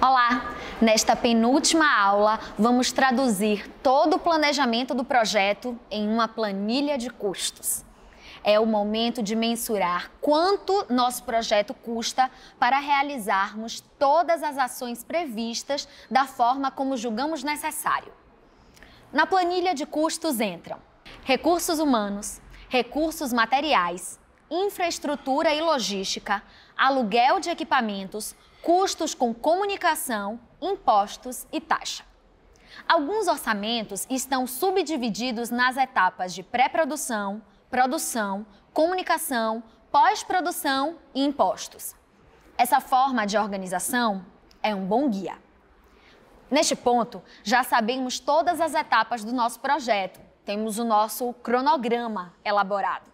Olá! Nesta penúltima aula, vamos traduzir todo o planejamento do projeto em uma planilha de custos. É o momento de mensurar quanto nosso projeto custa para realizarmos todas as ações previstas da forma como julgamos necessário. Na planilha de custos entram recursos humanos, recursos materiais, infraestrutura e logística, aluguel de equipamentos, custos com comunicação, impostos e taxa. Alguns orçamentos estão subdivididos nas etapas de pré-produção, produção, comunicação, pós-produção e impostos. Essa forma de organização é um bom guia. Neste ponto, já sabemos todas as etapas do nosso projeto, temos o nosso cronograma elaborado.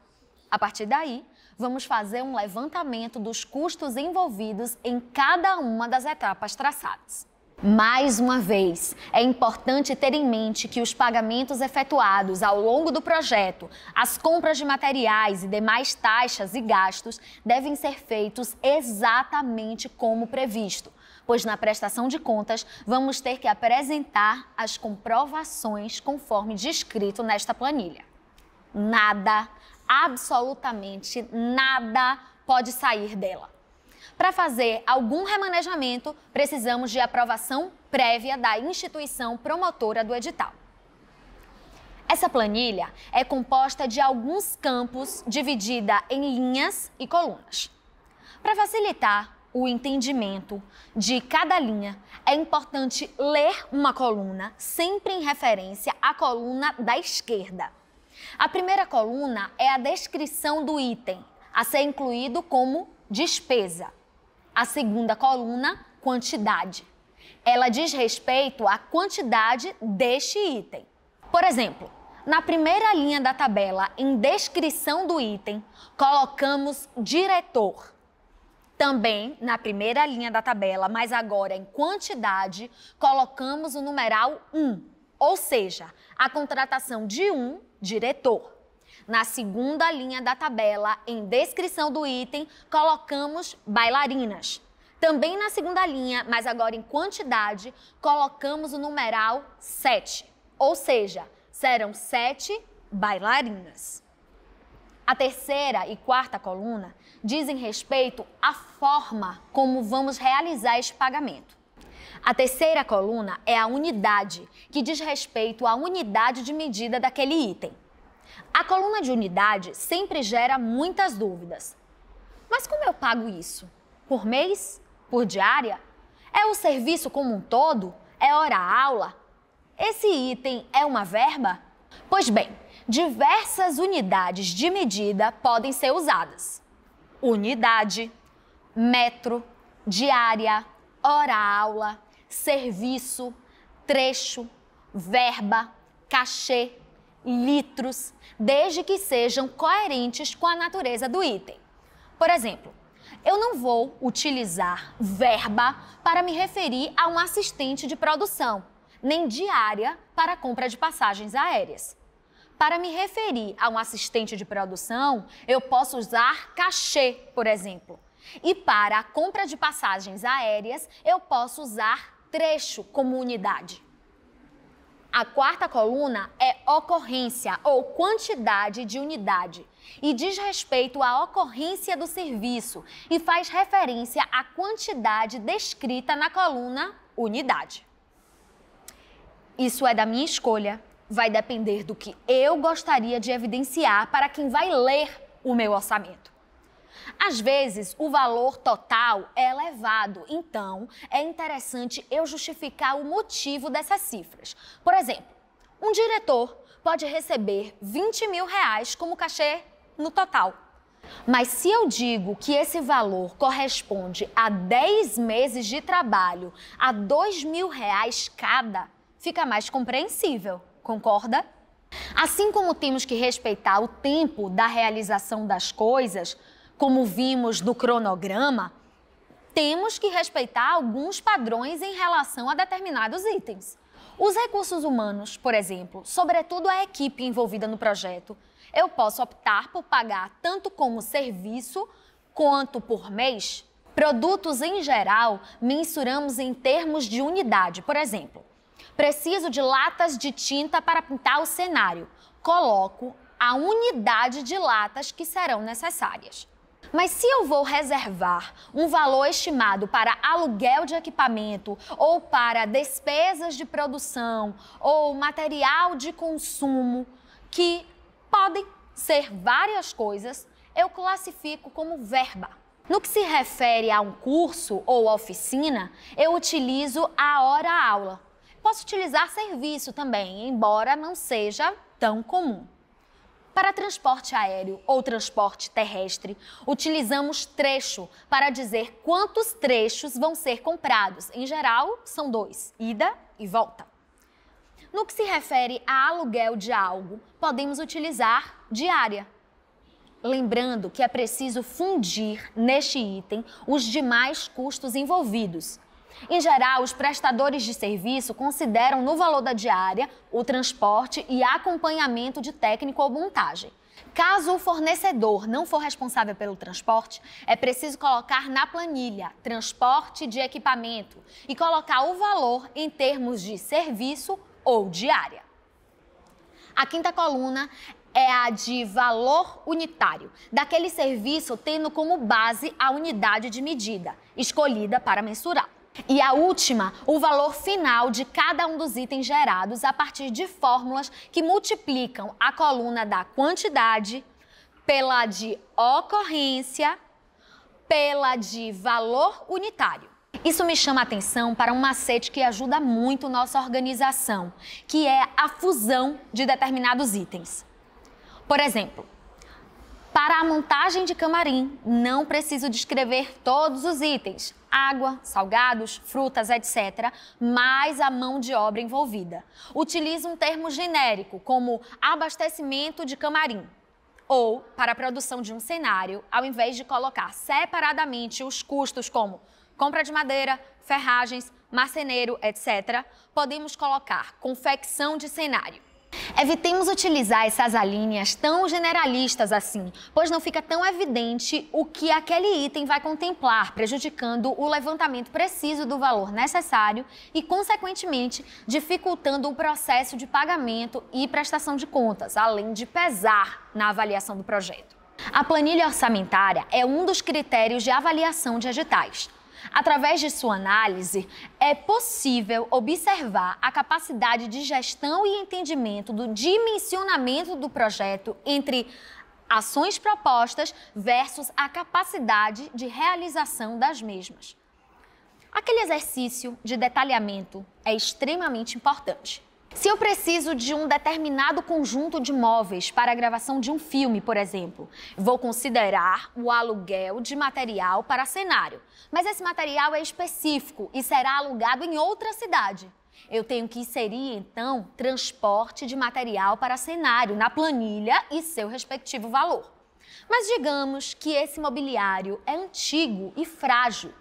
A partir daí, vamos fazer um levantamento dos custos envolvidos em cada uma das etapas traçadas. Mais uma vez, é importante ter em mente que os pagamentos efetuados ao longo do projeto, as compras de materiais e demais taxas e gastos devem ser feitos exatamente como previsto, pois na prestação de contas vamos ter que apresentar as comprovações conforme descrito nesta planilha. Nada, absolutamente nada pode sair dela. Para fazer algum remanejamento, precisamos de aprovação prévia da instituição promotora do edital. Essa planilha é composta de alguns campos dividida em linhas e colunas. Para facilitar o entendimento de cada linha, é importante ler uma coluna sempre em referência à coluna da esquerda. A primeira coluna é a descrição do item a ser incluído como despesa. A segunda coluna, quantidade. Ela diz respeito à quantidade deste item. Por exemplo, na primeira linha da tabela, em descrição do item, colocamos diretor. Também, na primeira linha da tabela, mas agora em quantidade, colocamos o numeral 1, ou seja, a contratação de um diretor. Na segunda linha da tabela, em descrição do item, colocamos bailarinas. Também na segunda linha, mas agora em quantidade, colocamos o numeral 7, ou seja, serão 7 bailarinas. A terceira e quarta coluna dizem respeito à forma como vamos realizar este pagamento. A terceira coluna é a unidade, que diz respeito à unidade de medida daquele item. A coluna de unidade sempre gera muitas dúvidas. Mas como eu pago isso? Por mês? Por diária? É o serviço como um todo? É hora-aula? Esse item é uma verba? Pois bem, diversas unidades de medida podem ser usadas. Unidade, metro, diária, hora-aula, serviço, trecho, verba, cachê, litros, desde que sejam coerentes com a natureza do item. Por exemplo, eu não vou utilizar verba para me referir a um assistente de produção, nem diária para a compra de passagens aéreas. Para me referir a um assistente de produção, eu posso usar cachê, por exemplo. E para a compra de passagens aéreas, eu posso usar trecho como unidade. A quarta coluna é ocorrência ou quantidade de unidade e diz respeito à ocorrência do serviço e faz referência à quantidade descrita na coluna unidade. Isso é da minha escolha, vai depender do que eu gostaria de evidenciar para quem vai ler o meu orçamento. Às vezes, o valor total é elevado, então é interessante eu justificar o motivo dessas cifras. Por exemplo, um diretor pode receber R$20.000 como cachê no total. Mas se eu digo que esse valor corresponde a 10 meses de trabalho a R$2.000 cada, fica mais compreensível, concorda? Assim como temos que respeitar o tempo da realização das coisas, como vimos no cronograma, temos que respeitar alguns padrões em relação a determinados itens. Os recursos humanos, por exemplo, sobretudo a equipe envolvida no projeto, eu posso optar por pagar tanto como serviço quanto por mês. Produtos em geral, mensuramos em termos de unidade. Por exemplo, preciso de latas de tinta para pintar o cenário. Coloco a unidade de latas que serão necessárias. Mas se eu vou reservar um valor estimado para aluguel de equipamento ou para despesas de produção ou material de consumo, que podem ser várias coisas, eu classifico como verba. No que se refere a um curso ou oficina, eu utilizo a hora-aula. Posso utilizar serviço também, embora não seja tão comum. Para transporte aéreo ou transporte terrestre, utilizamos trecho para dizer quantos trechos vão ser comprados. Em geral, são 2, ida e volta. No que se refere a aluguel de algo, podemos utilizar diária. Lembrando que é preciso fundir neste item os demais custos envolvidos. Em geral, os prestadores de serviço consideram no valor da diária o transporte e acompanhamento de técnico ou montagem. Caso o fornecedor não for responsável pelo transporte, é preciso colocar na planilha transporte de equipamento e colocar o valor em termos de serviço ou diária. A quinta coluna é a de valor unitário, daquele serviço tendo como base a unidade de medida, escolhida para mensurar. E a última, o valor final de cada um dos itens gerados a partir de fórmulas que multiplicam a coluna da quantidade pela de ocorrência, pela de valor unitário. Isso me chama a atenção para um macete que ajuda muito nossa organização, que é a fusão de determinados itens. Por exemplo, para a montagem de camarim, não preciso descrever todos os itens, água, salgados, frutas, etc., mais a mão de obra envolvida. Utilizo um termo genérico, como abastecimento de camarim. Ou, para a produção de um cenário, ao invés de colocar separadamente os custos como compra de madeira, ferragens, marceneiro, etc., podemos colocar confecção de cenário. Evitemos utilizar essas alíneas tão generalistas assim, pois não fica tão evidente o que aquele item vai contemplar, prejudicando o levantamento preciso do valor necessário e, consequentemente, dificultando o processo de pagamento e prestação de contas, além de pesar na avaliação do projeto. A planilha orçamentária é um dos critérios de avaliação de editais. Através de sua análise, é possível observar a capacidade de gestão e entendimento do dimensionamento do projeto entre ações propostas versus a capacidade de realização das mesmas. Aquele exercício de detalhamento é extremamente importante. Se eu preciso de um determinado conjunto de móveis para a gravação de um filme, por exemplo, vou considerar o aluguel de material para cenário. Mas esse material é específico e será alugado em outra cidade. Eu tenho que inserir, então, transporte de material para cenário na planilha e seu respectivo valor. Mas digamos que esse mobiliário é antigo e frágil.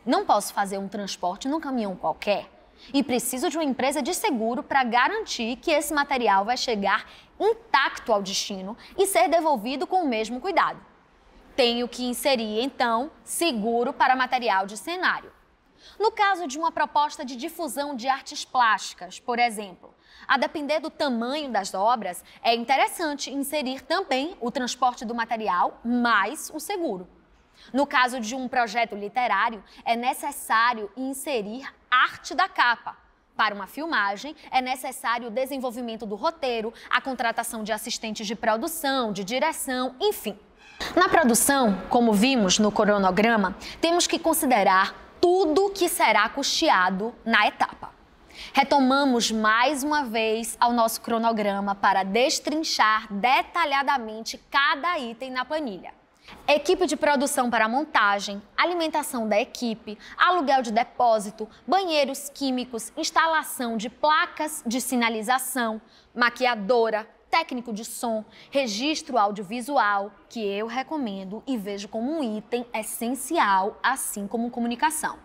Não posso fazer um transporte num caminhão qualquer. E preciso de uma empresa de seguro para garantir que esse material vai chegar intacto ao destino e ser devolvido com o mesmo cuidado. Tenho que inserir, então, seguro para material de cenário. No caso de uma proposta de difusão de artes plásticas, por exemplo, a depender do tamanho das obras, é interessante inserir também o transporte do material mais o seguro. No caso de um projeto literário, é necessário inserir arte da capa. Para uma filmagem, é necessário o desenvolvimento do roteiro, a contratação de assistentes de produção, de direção, enfim. Na produção, como vimos no cronograma, temos que considerar tudo que será custeado na etapa. Retomamos mais uma vez ao nosso cronograma para destrinchar detalhadamente cada item na planilha. Equipe de produção para montagem, alimentação da equipe, aluguel de depósito, banheiros químicos, instalação de placas de sinalização, maquiadora, técnico de som, registro audiovisual, que eu recomendo e vejo como um item essencial, assim como comunicação.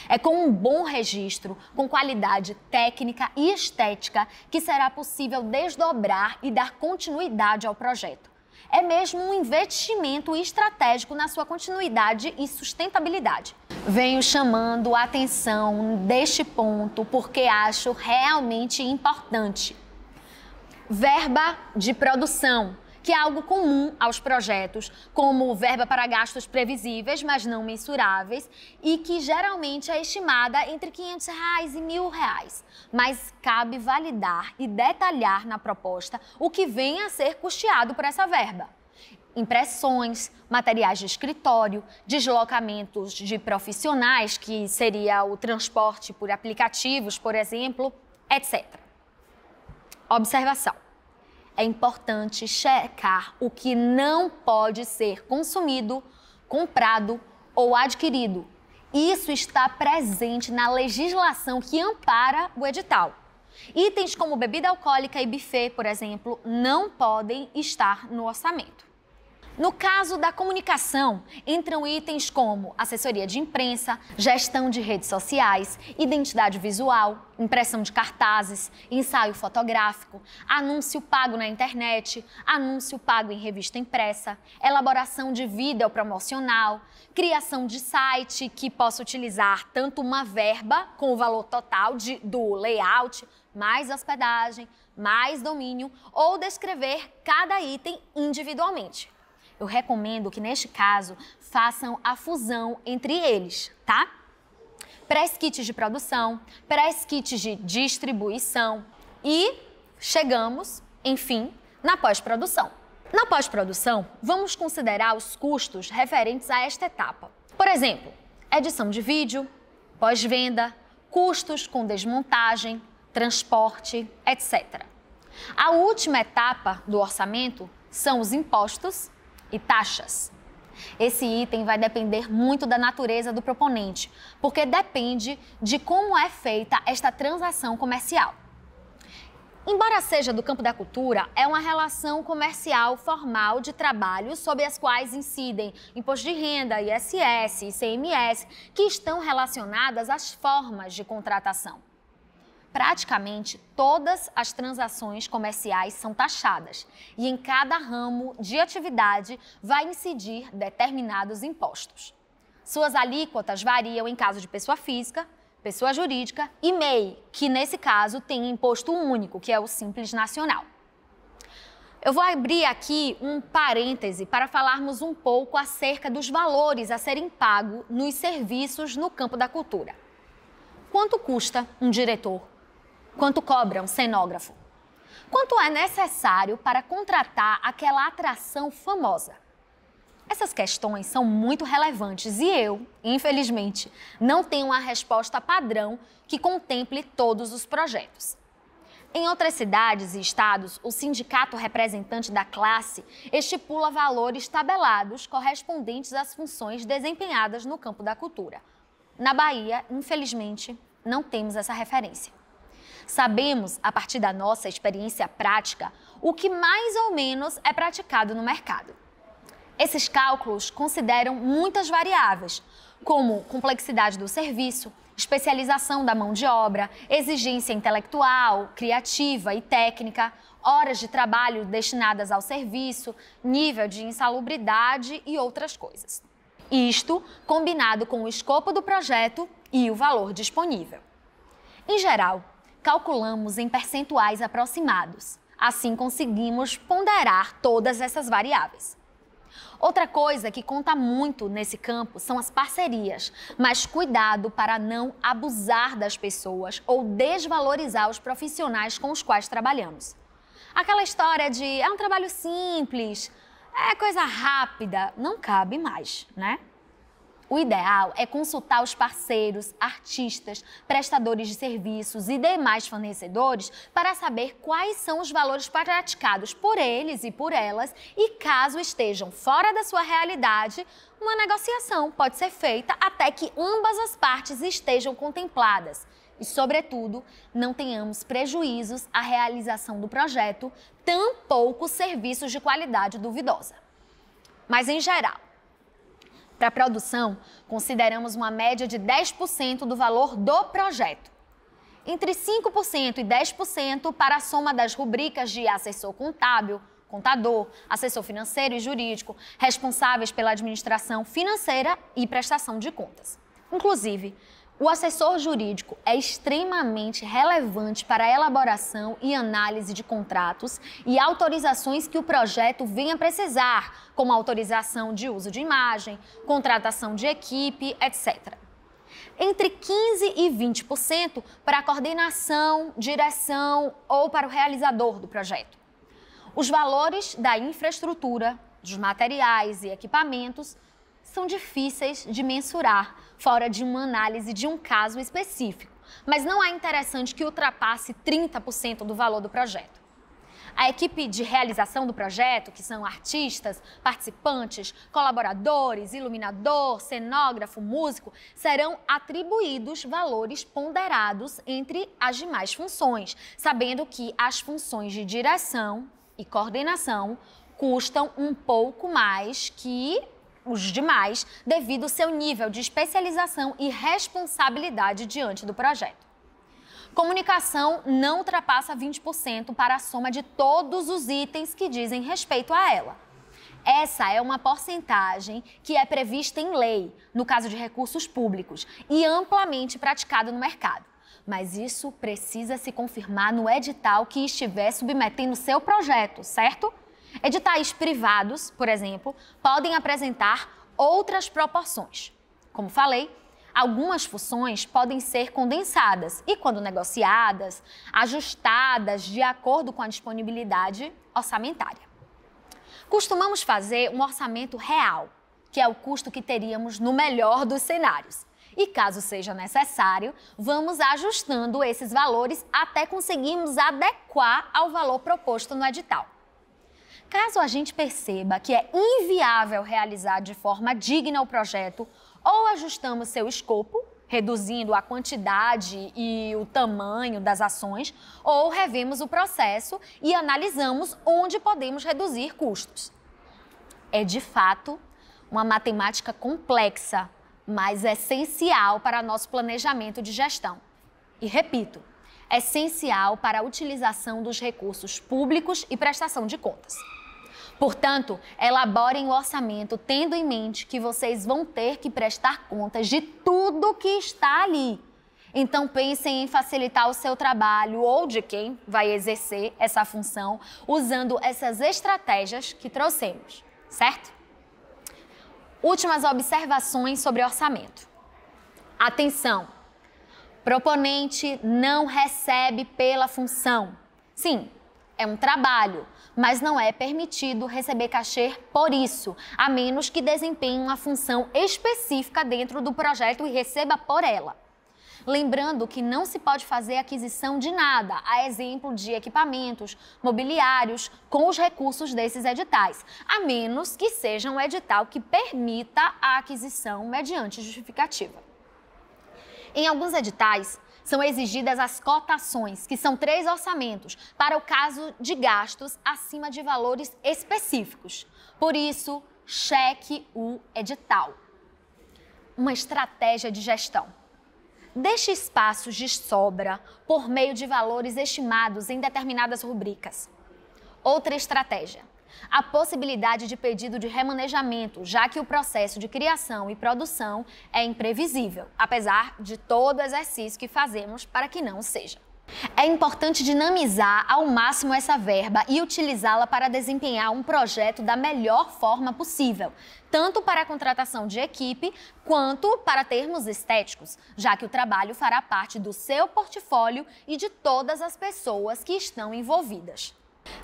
É com um bom registro, com qualidade técnica e estética, que será possível desdobrar e dar continuidade ao projeto. É mesmo um investimento estratégico na sua continuidade e sustentabilidade. Venho chamando a atenção deste ponto porque acho realmente importante. Verba de produção, que é algo comum aos projetos, como verba para gastos previsíveis, mas não mensuráveis, e que geralmente é estimada entre R$500 e R$1.000. Mas cabe validar e detalhar na proposta o que vem a ser custeado por essa verba. Impressões, materiais de escritório, deslocamentos de profissionais, que seria o transporte por aplicativos, por exemplo, etc. Observação. É importante checar o que não pode ser consumido, comprado ou adquirido. Isso está presente na legislação que ampara o edital. Itens como bebida alcoólica e buffet, por exemplo, não podem estar no orçamento. No caso da comunicação, entram itens como assessoria de imprensa, gestão de redes sociais, identidade visual, impressão de cartazes, ensaio fotográfico, anúncio pago na internet, anúncio pago em revista impressa, elaboração de vídeo promocional, criação de site que possa utilizar tanto uma verba com o valor total do layout, mais hospedagem, mais domínio, ou descrever cada item individualmente. Eu recomendo que, neste caso, façam a fusão entre eles, tá? Press-kits de produção, press-kits de distribuição e chegamos, enfim, na pós-produção. Na pós-produção, vamos considerar os custos referentes a esta etapa. Por exemplo, edição de vídeo, pós-venda, custos com desmontagem, transporte, etc. A última etapa do orçamento são os impostos e taxas. Esse item vai depender muito da natureza do proponente, porque depende de como é feita esta transação comercial. Embora seja do campo da cultura, é uma relação comercial formal de trabalho sobre as quais incidem imposto de renda, ISS, ICMS, que estão relacionadas às formas de contratação. Praticamente todas as transações comerciais são taxadas e em cada ramo de atividade vai incidir determinados impostos. Suas alíquotas variam em caso de pessoa física, pessoa jurídica e MEI, que nesse caso tem imposto único, que é o Simples Nacional. Eu vou abrir aqui um parêntese para falarmos um pouco acerca dos valores a serem pagos nos serviços no campo da cultura. Quanto custa um diretor? Quanto cobra um cenógrafo? Quanto é necessário para contratar aquela atração famosa? Essas questões são muito relevantes e eu, infelizmente, não tenho uma resposta padrão que contemple todos os projetos. Em outras cidades e estados, o sindicato representante da classe estipula valores tabelados correspondentes às funções desempenhadas no campo da cultura. Na Bahia, infelizmente, não temos essa referência. Sabemos, a partir da nossa experiência prática, o que mais ou menos é praticado no mercado. Esses cálculos consideram muitas variáveis, como complexidade do serviço, especialização da mão de obra, exigência intelectual, criativa e técnica, horas de trabalho destinadas ao serviço, nível de insalubridade e outras coisas. Isto combinado com o escopo do projeto e o valor disponível. Em geral, calculamos em percentuais aproximados. Assim conseguimos ponderar todas essas variáveis. Outra coisa que conta muito nesse campo são as parcerias, mas cuidado para não abusar das pessoas ou desvalorizar os profissionais com os quais trabalhamos. Aquela história de é um trabalho simples, é coisa rápida, não cabe mais, né? O ideal é consultar os parceiros, artistas, prestadores de serviços e demais fornecedores para saber quais são os valores praticados por eles e por elas e, caso estejam fora da sua realidade, uma negociação pode ser feita até que ambas as partes estejam contempladas e, sobretudo, não tenhamos prejuízos à realização do projeto, tampouco serviços de qualidade duvidosa. Mas, em geral, para a produção, consideramos uma média de 10% do valor do projeto. Entre 5% e 10% para a soma das rubricas de assessor contábil, contador, assessor financeiro e jurídico, responsáveis pela administração financeira e prestação de contas. Inclusive, o assessor jurídico é extremamente relevante para a elaboração e análise de contratos e autorizações que o projeto venha precisar, como autorização de uso de imagem, contratação de equipe, etc. Entre 15% e 20% para a coordenação, direção ou para o realizador do projeto. Os valores da infraestrutura, dos materiais e equipamentos são difíceis de mensurar fora de uma análise de um caso específico, mas não é interessante que ultrapasse 30% do valor do projeto. A equipe de realização do projeto, que são artistas, participantes, colaboradores, iluminador, cenógrafo, músico, serão atribuídos valores ponderados entre as demais funções, sabendo que as funções de direção e coordenação custam um pouco mais que os demais, devido ao seu nível de especialização e responsabilidade diante do projeto. Comunicação não ultrapassa 20% para a soma de todos os itens que dizem respeito a ela. Essa é uma porcentagem que é prevista em lei, no caso de recursos públicos, e amplamente praticada no mercado. Mas isso precisa se confirmar no edital que estiver submetendo seu projeto, certo? Editais privados, por exemplo, podem apresentar outras proporções. Como falei, algumas funções podem ser condensadas e, quando negociadas, ajustadas de acordo com a disponibilidade orçamentária. Costumamos fazer um orçamento real, que é o custo que teríamos no melhor dos cenários. E, caso seja necessário, vamos ajustando esses valores até conseguirmos adequar ao valor proposto no edital. Caso a gente perceba que é inviável realizar de forma digna o projeto, ou ajustamos seu escopo, reduzindo a quantidade e o tamanho das ações, ou revemos o processo e analisamos onde podemos reduzir custos. É, de fato, uma matemática complexa, mas essencial para nosso planejamento de gestão. E repito, essencial para a utilização dos recursos públicos e prestação de contas. Portanto, elaborem o orçamento tendo em mente que vocês vão ter que prestar contas de tudo que está ali. Então, pensem em facilitar o seu trabalho ou de quem vai exercer essa função usando essas estratégias que trouxemos, certo? Últimas observações sobre orçamento. Atenção! Proponente não recebe pela função. Sim, é um trabalho, mas não é permitido receber cachê por isso, a menos que desempenhe uma função específica dentro do projeto e receba por ela. Lembrando que não se pode fazer aquisição de nada, a exemplo de equipamentos, mobiliários, com os recursos desses editais, a menos que seja um edital que permita a aquisição mediante justificativa. Em alguns editais, são exigidas as cotações, que são 3 orçamentos, para o caso de gastos acima de valores específicos. Por isso, cheque o edital. Uma estratégia de gestão. Deixe espaços de sobra por meio de valores estimados em determinadas rubricas. Outra estratégia. A possibilidade de pedido de remanejamento, já que o processo de criação e produção é imprevisível, apesar de todo o exercício que fazemos para que não seja. É importante dinamizar ao máximo essa verba e utilizá-la para desempenhar um projeto da melhor forma possível, tanto para a contratação de equipe quanto para termos estéticos, já que o trabalho fará parte do seu portfólio e de todas as pessoas que estão envolvidas.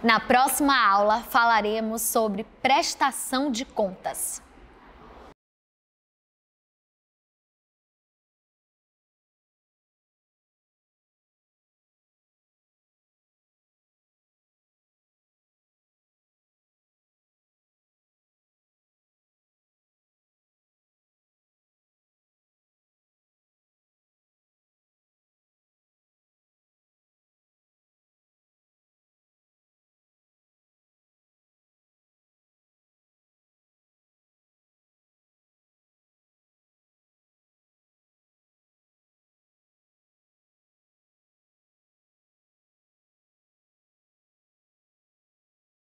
Na próxima aula falaremos sobre prestação de contas.